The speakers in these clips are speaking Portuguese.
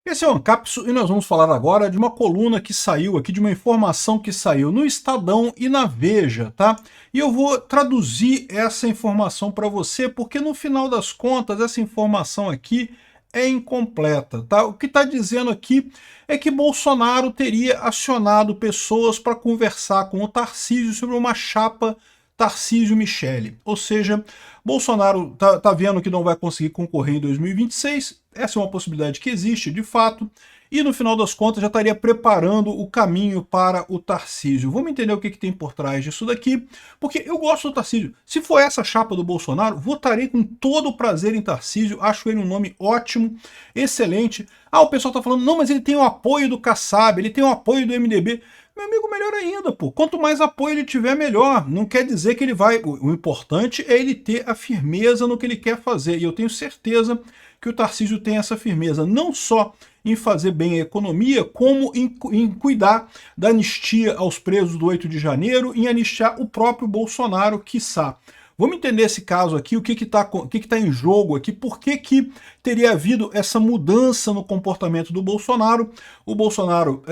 Esse é o Ancapsu e nós vamos falar agora de uma coluna que saiu aqui, de uma informação que saiu no Estadão e na Veja, tá? E eu vou traduzir essa informação para você, porque no final das contas essa informação aqui é incompleta, tá? O que está dizendo aqui é que Bolsonaro teria acionado pessoas para conversar com o Tarcísio sobre uma chapa Tarcísio-Michele, ou seja, Bolsonaro tá vendo que não vai conseguir concorrer em 2026, essa é uma possibilidade que existe de fato, e no final das contas já estaria preparando o caminho para o Tarcísio. Vamos entender o que tem por trás disso daqui, porque eu gosto do Tarcísio. Se for essa chapa do Bolsonaro, votarei com todo o prazer em Tarcísio, acho ele um nome ótimo, excelente. Ah, o pessoal tá falando, não, mas ele tem o apoio do Kassab, ele tem o apoio do MDB. Meu amigo, melhor ainda, pô. Quanto mais apoio ele tiver, melhor. Não quer dizer que ele vai... O importante é ele ter a firmeza no que ele quer fazer. E eu tenho certeza que o Tarcísio tem essa firmeza, não só em fazer bem a economia, como em cuidar da anistia aos presos do 8 de janeiro, em anistiar o próprio Bolsonaro, quiçá. Vamos entender esse caso aqui, o que tá em jogo aqui, por que teria havido essa mudança no comportamento do Bolsonaro. O Bolsonaro,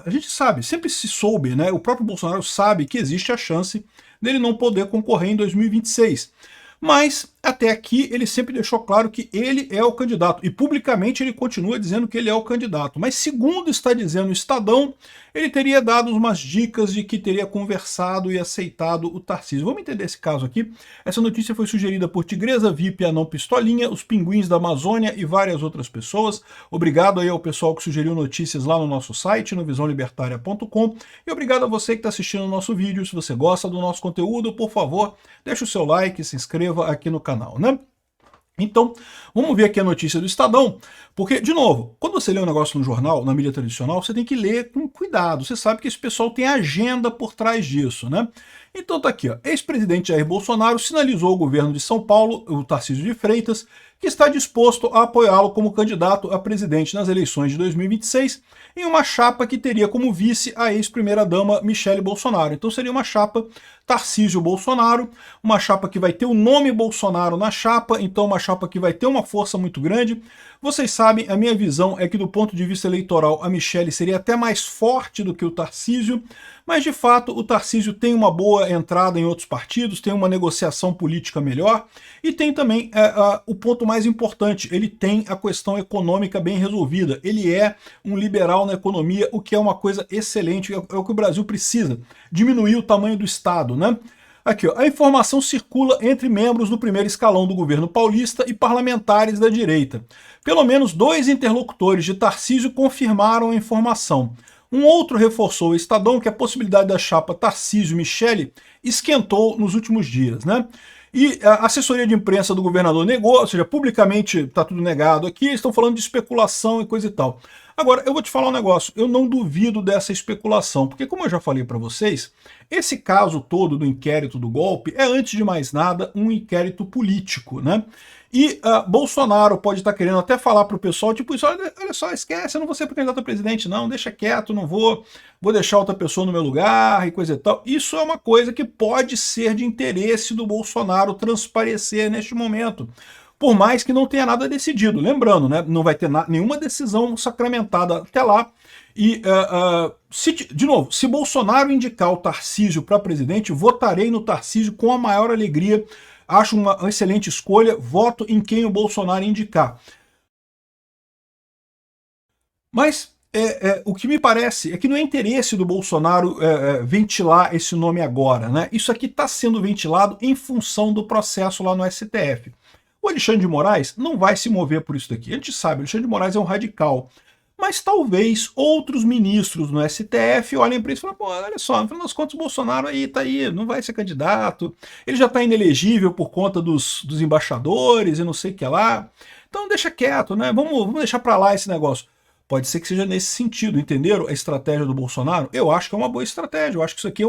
a gente sabe, sempre se soube, né? O próprio Bolsonaro sabe que existe a chance dele não poder concorrer em 2026. Mas, até aqui, ele sempre deixou claro que ele é o candidato. E publicamente ele continua dizendo que ele é o candidato. Mas, segundo está dizendo o Estadão, ele teria dado umas dicas de que teria conversado e aceitado o Tarcísio. Vamos entender esse caso aqui. Essa notícia foi sugerida por Tigresa VIP, Anão Pistolinha, os Pinguins da Amazônia e várias outras pessoas. Obrigado aí ao pessoal que sugeriu notícias lá no nosso site, no visãolibertaria.com. E obrigado a você que está assistindo o nosso vídeo. Se você gosta do nosso conteúdo, por favor, deixe o seu like, se inscreva aqui no canal, né? Então, vamos ver aqui a notícia do Estadão, porque, de novo, quando você lê um negócio no jornal, na mídia tradicional, você tem que ler com cuidado. Você sabe que esse pessoal tem agenda por trás disso, né? Então tá aqui, ó. Ex-presidente Jair Bolsonaro sinalizou ao governo de São Paulo, o Tarcísio de Freitas, que está disposto a apoiá-lo como candidato a presidente nas eleições de 2026, em uma chapa que teria como vice a ex-primeira-dama Michele Bolsonaro. Então seria uma chapa Tarcísio Bolsonaro, uma chapa que vai ter o nome Bolsonaro na chapa, então uma chapa que vai ter uma força muito grande. Vocês sabem, a minha visão é que do ponto de vista eleitoral a Michele seria até mais forte do que o Tarcísio, mas de fato o Tarcísio tem uma boa entrada em outros partidos, tem uma negociação política melhor e tem também o ponto mais importante, ele tem a questão econômica bem resolvida, ele é um liberal na economia, o que é uma coisa excelente, é o que o Brasil precisa, diminuir o tamanho do Estado, né? Aqui, ó, a informação circula entre membros do primeiro escalão do governo paulista e parlamentares da direita. Pelo menos 2 interlocutores de Tarcísio confirmaram a informação. Um outro reforçou o Estadão que a possibilidade da chapa Tarcísio-Michele esquentou nos últimos dias, né? E a assessoria de imprensa do governador negou, ou seja, publicamente está tudo negado aqui, estão falando de especulação e coisa e tal. Agora, eu vou te falar um negócio, eu não duvido dessa especulação, porque como eu já falei para vocês, esse caso todo do inquérito do golpe é, antes de mais nada, um inquérito político, né? E Bolsonaro pode estar querendo até falar para o pessoal, tipo, isso, olha só, esquece, eu não vou ser candidato a presidente não, deixa quieto, não vou deixar outra pessoa no meu lugar e coisa e tal. Isso é uma coisa que pode ser de interesse do Bolsonaro transparecer neste momento, por mais que não tenha nada decidido. Lembrando, né, não vai ter nenhuma decisão sacramentada até lá. E, de novo, se Bolsonaro indicar o Tarcísio para presidente, votarei no Tarcísio com a maior alegria. Acho uma excelente escolha, voto em quem o Bolsonaro indicar. Mas o que me parece é que não é interesse do Bolsonaro ventilar esse nome agora, né? Isso aqui está sendo ventilado em função do processo lá no STF. O Alexandre de Moraes não vai se mover por isso daqui. A gente sabe, o Alexandre de Moraes é um radical. Mas talvez outros ministros no STF olhem para isso e falem, pô, olha só, no final das contas o Bolsonaro aí tá aí, não vai ser candidato, ele já está inelegível por conta dos embaixadores e não sei o que lá, então deixa quieto, né, vamos deixar para lá esse negócio. Pode ser que seja nesse sentido, entenderam a estratégia do Bolsonaro? Eu acho que é uma boa estratégia, eu acho que isso aqui,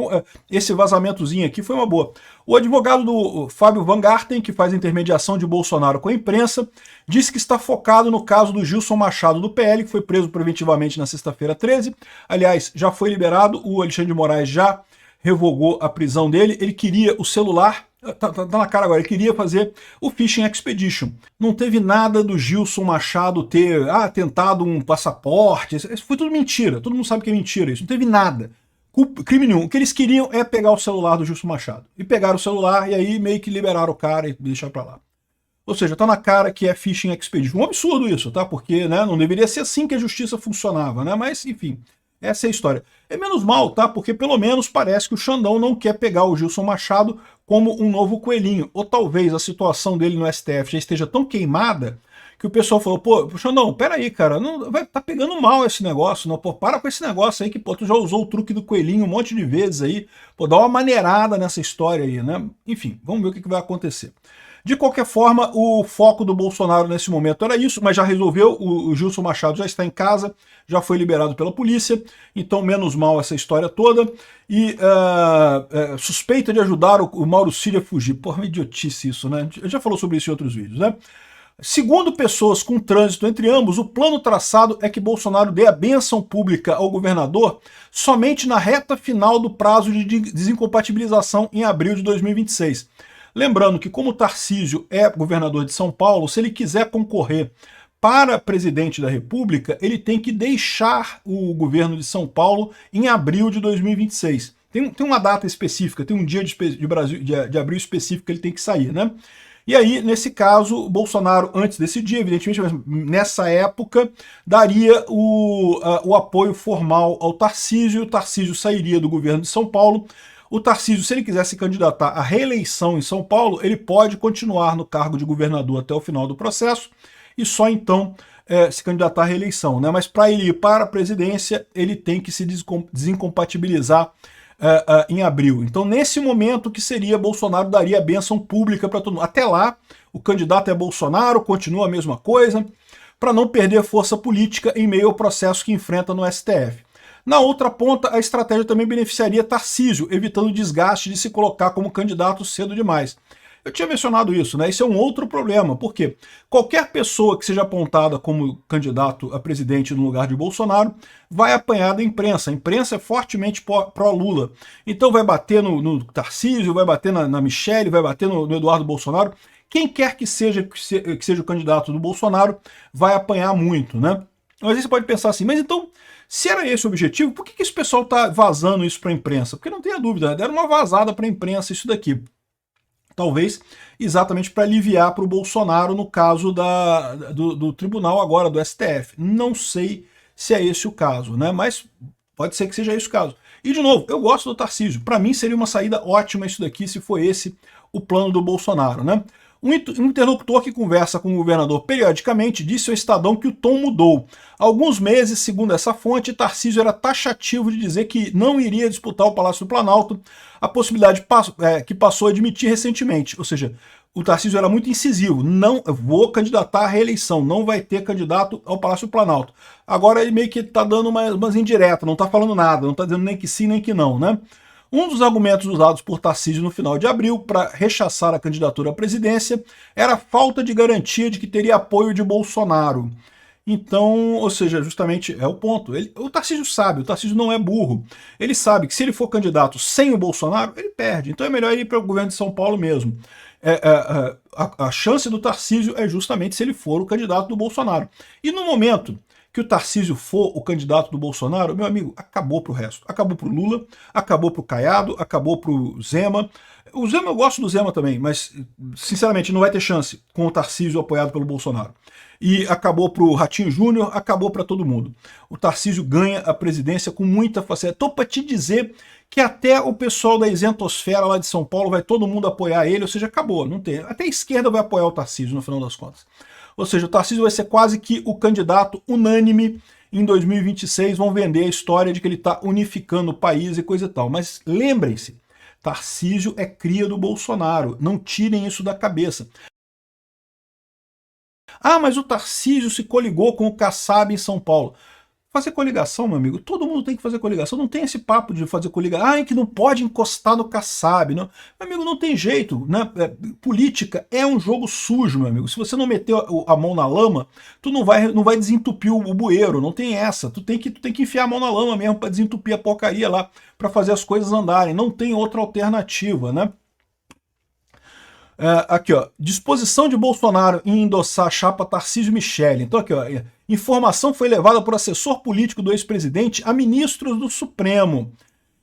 esse vazamentozinho aqui foi uma boa. O advogado do Fábio Van Garten, que faz a intermediação de Bolsonaro com a imprensa, disse que está focado no caso do Gilson Machado do PL, que foi preso preventivamente na sexta-feira 13. Aliás, já foi liberado, o Alexandre de Moraes já revogou a prisão dele, ele queria o celular, Tá na cara agora, ele queria fazer o Fishing Expedition. Não teve nada do Gilson Machado ter tentado um passaporte, isso foi tudo mentira, todo mundo sabe que é mentira isso, não teve nada. Crime nenhum. O que eles queriam é pegar o celular do Gilson Machado. E pegaram o celular e aí meio que liberaram o cara e deixaram pra lá. Ou seja, tá na cara que é Fishing Expedition. Um absurdo isso, tá? Porque né, não deveria ser assim que a justiça funcionava, né? Mas, enfim, essa é a história. É menos mal, tá? Porque pelo menos parece que o Xandão não quer pegar o Gilson Machado como um novo coelhinho. Ou talvez a situação dele no STF já esteja tão queimada que o pessoal falou, pô, Xandão, peraí, cara, não, tá pegando mal esse negócio, não, pô, para com esse negócio aí que, pô, tu já usou o truque do coelhinho um monte de vezes aí, pô, dá uma maneirada nessa história aí, né? Enfim, vamos ver o que vai acontecer. De qualquer forma, o foco do Bolsonaro nesse momento era isso, mas já resolveu, o Gilson Machado já está em casa, já foi liberado pela polícia, então menos mal essa história toda, e suspeita de ajudar o Mauro Cid a fugir. Porra, uma idiotice isso, né? A gente já falou sobre isso em outros vídeos, né? Segundo pessoas com trânsito entre ambos, o plano traçado é que Bolsonaro dê a bênção pública ao governador somente na reta final do prazo de desincompatibilização em abril de 2026. Lembrando que como Tarcísio é governador de São Paulo, se ele quiser concorrer para presidente da República, ele tem que deixar o governo de São Paulo em abril de 2026. Tem uma data específica, tem um dia de abril específico que ele tem que sair, né? E aí, nesse caso, o Bolsonaro, antes desse dia, evidentemente, mas nessa época, daria o apoio formal ao Tarcísio, o Tarcísio sairia do governo de São Paulo. O Tarcísio, se ele quiser se candidatar à reeleição em São Paulo, ele pode continuar no cargo de governador até o final do processo e só então se candidatar à reeleição, né? Mas para ele ir para a presidência, ele tem que se desincompatibilizar em abril. Então, nesse momento, que seria Bolsonaro daria a bênção pública para todo mundo. Até lá, o candidato é Bolsonaro, continua a mesma coisa, para não perder força política em meio ao processo que enfrenta no STF. Na outra ponta, a estratégia também beneficiaria Tarcísio, evitando o desgaste de se colocar como candidato cedo demais. Eu tinha mencionado isso, né? Isso é um outro problema, porque qualquer pessoa que seja apontada como candidato a presidente no lugar de Bolsonaro vai apanhar da imprensa. A imprensa é fortemente pró-Lula. Então vai bater no Tarcísio, vai bater na Michelle, vai bater no Eduardo Bolsonaro. Quem quer que seja o candidato do Bolsonaro vai apanhar muito, né? Mas aí você pode pensar assim, mas então, se era esse o objetivo, por que esse pessoal está vazando isso para a imprensa? Porque não tenha dúvida, né? Deram uma vazada para a imprensa isso daqui. Talvez exatamente para aliviar para o Bolsonaro no caso do tribunal agora, do STF. Não sei se é esse o caso, né? Mas pode ser que seja esse o caso. E de novo, eu gosto do Tarcísio. Para mim seria uma saída ótima isso daqui se for esse o plano do Bolsonaro, né? Um interlocutor que conversa com o governador periodicamente disse ao Estadão que o tom mudou. Há alguns meses, segundo essa fonte, Tarcísio era taxativo de dizer que não iria disputar o Palácio do Planalto, a possibilidade que passou a admitir recentemente. Ou seja, o Tarcísio era muito incisivo, não vou candidatar à reeleição, não vai ter candidato ao Palácio do Planalto. Agora ele meio que está dando umas indiretas, não está falando nada, não está dizendo nem que sim nem que não, né? Um dos argumentos usados por Tarcísio no final de abril para rechaçar a candidatura à presidência era a falta de garantia de que teria apoio de Bolsonaro. Então, ou seja, justamente é o ponto. O Tarcísio sabe, o Tarcísio não é burro. Ele sabe que se ele for candidato sem o Bolsonaro, ele perde. Então é melhor ir para o governo de São Paulo mesmo. A chance do Tarcísio é justamente se ele for o candidato do Bolsonaro. E no momento que o Tarcísio for o candidato do Bolsonaro, meu amigo, acabou pro resto. Acabou pro Lula, acabou pro Caiado, acabou pro Zema. O Zema, eu gosto do Zema também, mas, sinceramente, não vai ter chance com o Tarcísio apoiado pelo Bolsonaro. E acabou pro Ratinho Júnior, acabou para todo mundo. O Tarcísio ganha a presidência com muita facilidade. Estou para te dizer que até o pessoal da isentosfera lá de São Paulo vai todo mundo apoiar ele, ou seja, acabou. Não tem. Até a esquerda vai apoiar o Tarcísio, no final das contas. Ou seja, o Tarcísio vai ser quase que o candidato unânime em 2026, vão vender a história de que ele está unificando o país e coisa e tal. Mas lembrem-se, Tarcísio é cria do Bolsonaro, não tirem isso da cabeça. Ah, mas o Tarcísio se coligou com o Kassab em São Paulo. Fazer coligação, meu amigo, todo mundo tem que fazer coligação, não tem esse papo de fazer coligação, que não pode encostar no Kassab, não. Meu amigo, não tem jeito, né? Política é um jogo sujo, meu amigo, se você não meter a mão na lama, tu não vai desentupir o bueiro, não tem essa, tu tem que enfiar a mão na lama mesmo para desentupir a porcaria lá, para fazer as coisas andarem, não tem outra alternativa, né? Aqui, ó, disposição de Bolsonaro em endossar a chapa Tarcísio Michele. Então aqui, ó, informação foi levada por assessor político do ex-presidente a ministros do Supremo.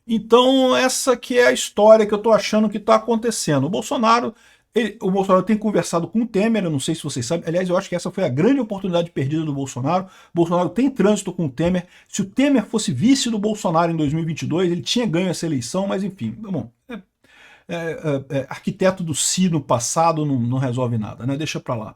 Então essa que é a história que eu tô achando que tá acontecendo. O Bolsonaro tem conversado com o Temer, eu não sei se vocês sabem, aliás, eu acho que essa foi a grande oportunidade perdida do Bolsonaro. O Bolsonaro tem trânsito com o Temer. Se o Temer fosse vice do Bolsonaro em 2022, ele tinha ganho essa eleição, mas enfim, bom, arquiteto do si no passado não resolve nada, né? Deixa pra lá.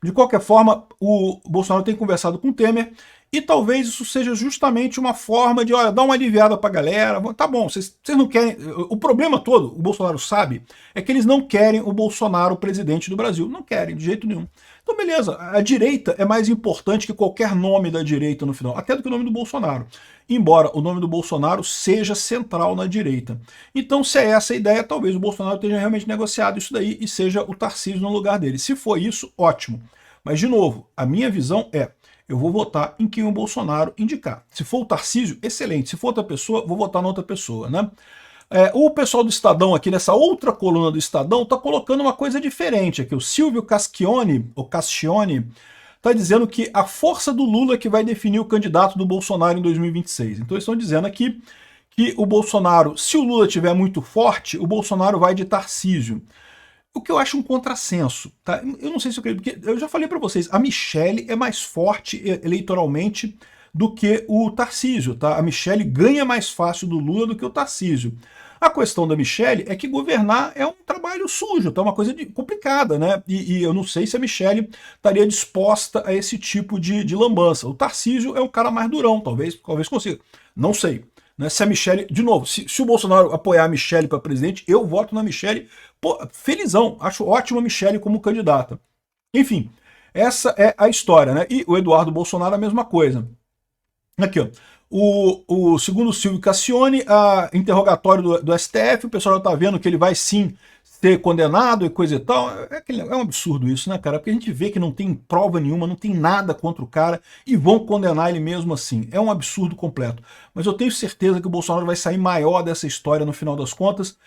De qualquer forma, o Bolsonaro tem conversado com o Temer e talvez isso seja justamente uma forma de, olha, dar uma aliviada pra galera. Tá bom, vocês não querem... O problema todo, o Bolsonaro sabe, é que eles não querem o Bolsonaro presidente do Brasil. Não querem, de jeito nenhum. Então, beleza, a direita é mais importante que qualquer nome da direita no final, até do que o nome do Bolsonaro. Embora o nome do Bolsonaro seja central na direita. Então, se é essa a ideia, talvez o Bolsonaro tenha realmente negociado isso daí e seja o Tarcísio no lugar dele. Se for isso, ótimo. Mas, de novo, a minha visão é, eu vou votar em quem o Bolsonaro indicar. Se for o Tarcísio, excelente. Se for outra pessoa, vou votar na outra pessoa, né? O pessoal do Estadão aqui, nessa outra coluna do Estadão, está colocando uma coisa diferente aqui. O Silvio Cascione, está dizendo que a força do Lula é que vai definir o candidato do Bolsonaro em 2026. Então eles estão dizendo aqui que o Bolsonaro, se o Lula estiver muito forte, o Bolsonaro vai de Tarcísio. O que eu acho um contrassenso, tá? Eu não sei se eu acredito, porque eu já falei para vocês, a Michele é mais forte eleitoralmente do que o Tarcísio, tá? A Michele ganha mais fácil do Lula do que o Tarcísio. A questão da Michele é que governar é um trabalho sujo, tá? Uma coisa complicada, né? E eu não sei se a Michele estaria disposta a esse tipo de lambança. O Tarcísio é um cara mais durão, talvez consiga. Não sei. Né? Se a Michele, de novo, se o Bolsonaro apoiar a Michele para presidente, eu voto na Michele. Pô, felizão, acho ótima a Michele como candidata. Enfim, essa é a história, né? E o Eduardo Bolsonaro a mesma coisa. Aqui, ó. Segundo o Silvio Cascione, a interrogatório do STF, o pessoal já está vendo que ele vai sim ser condenado e coisa e tal. É um absurdo isso, né, cara? Porque a gente vê que não tem prova nenhuma, não tem nada contra o cara e vão condenar ele mesmo assim. É um absurdo completo. Mas eu tenho certeza que o Bolsonaro vai sair maior dessa história no final das contas,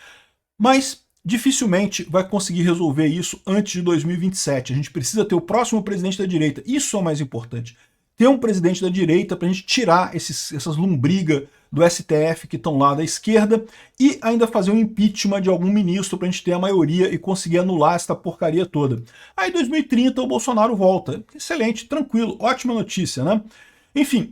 mas dificilmente vai conseguir resolver isso antes de 2027. A gente precisa ter o próximo presidente da direita. Isso é o mais importante. Ter um presidente da direita para a gente tirar essas lombrigas do STF que estão lá da esquerda e ainda fazer um impeachment de algum ministro para a gente ter a maioria e conseguir anular essa porcaria toda. Aí em 2030 o Bolsonaro volta. Excelente, tranquilo, ótima notícia, né? Enfim,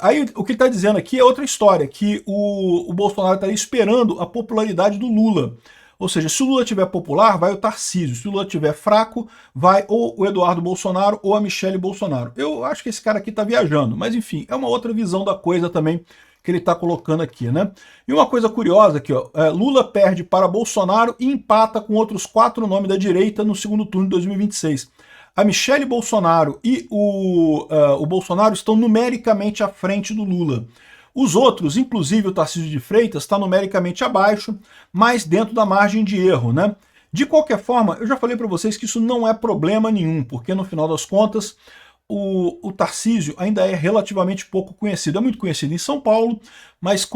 aí o que ele está dizendo aqui é outra história, que o Bolsonaro estaria esperando a popularidade do Lula. Ou seja, se o Lula estiver popular, vai o Tarcísio. Se o Lula estiver fraco, vai ou o Eduardo Bolsonaro ou a Michele Bolsonaro. Eu acho que esse cara aqui está viajando, mas enfim, é uma outra visão da coisa também que ele está colocando aqui, né? E uma coisa curiosa aqui, ó, Lula perde para Bolsonaro e empata com outros 4 nomes da direita no segundo turno de 2026. A Michele Bolsonaro e o Bolsonaro estão numericamente à frente do Lula. Os outros, inclusive o Tarcísio de Freitas, está numericamente abaixo, mas dentro da margem de erro, né? De qualquer forma, eu já falei para vocês que isso não é problema nenhum, porque no final das contas, o Tarcísio ainda é relativamente pouco conhecido. É muito conhecido em São Paulo, mas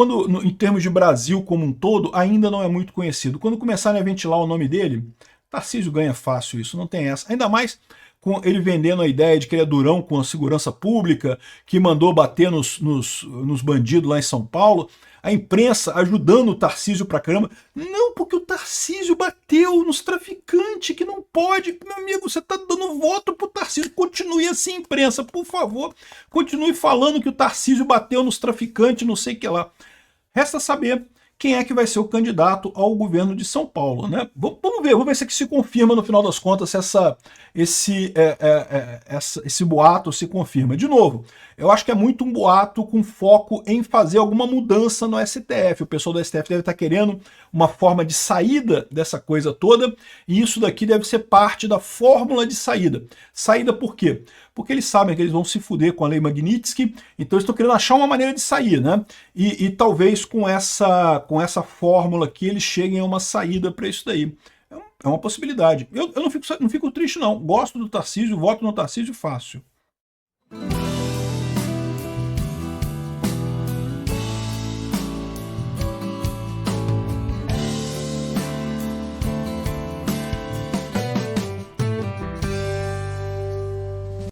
em termos de Brasil como um todo, ainda não é muito conhecido. Quando começarem a ventilar o nome dele, Tarcísio ganha fácil isso, não tem essa. Ainda mais com ele vendendo a ideia de que ele é durão com a segurança pública, que mandou bater nos bandidos lá em São Paulo, a imprensa ajudando o Tarcísio pra caramba. Não, porque o Tarcísio bateu nos traficantes, que não pode. Meu amigo, você tá dando voto pro Tarcísio. Continue assim, imprensa, por favor. Continue falando que o Tarcísio bateu nos traficantes, não sei o que lá. Resta saber quem é que vai ser o candidato ao governo de São Paulo, né? Vamos ver se aqui se confirma no final das contas se esse boato se confirma. De novo, eu acho que é muito um boato com foco em fazer alguma mudança no STF. O pessoal do STF deve estar querendo uma forma de saída dessa coisa toda, e isso daqui deve ser parte da fórmula de saída. Saída por quê? Porque eles sabem que eles vão se fuder com a lei Magnitsky, então eles estão querendo achar uma maneira de sair, né? E talvez com essa fórmula aqui eles cheguem a uma saída para isso daí. É uma possibilidade. Eu não fico triste, não. Gosto do Tarcísio, voto no Tarcísio fácil.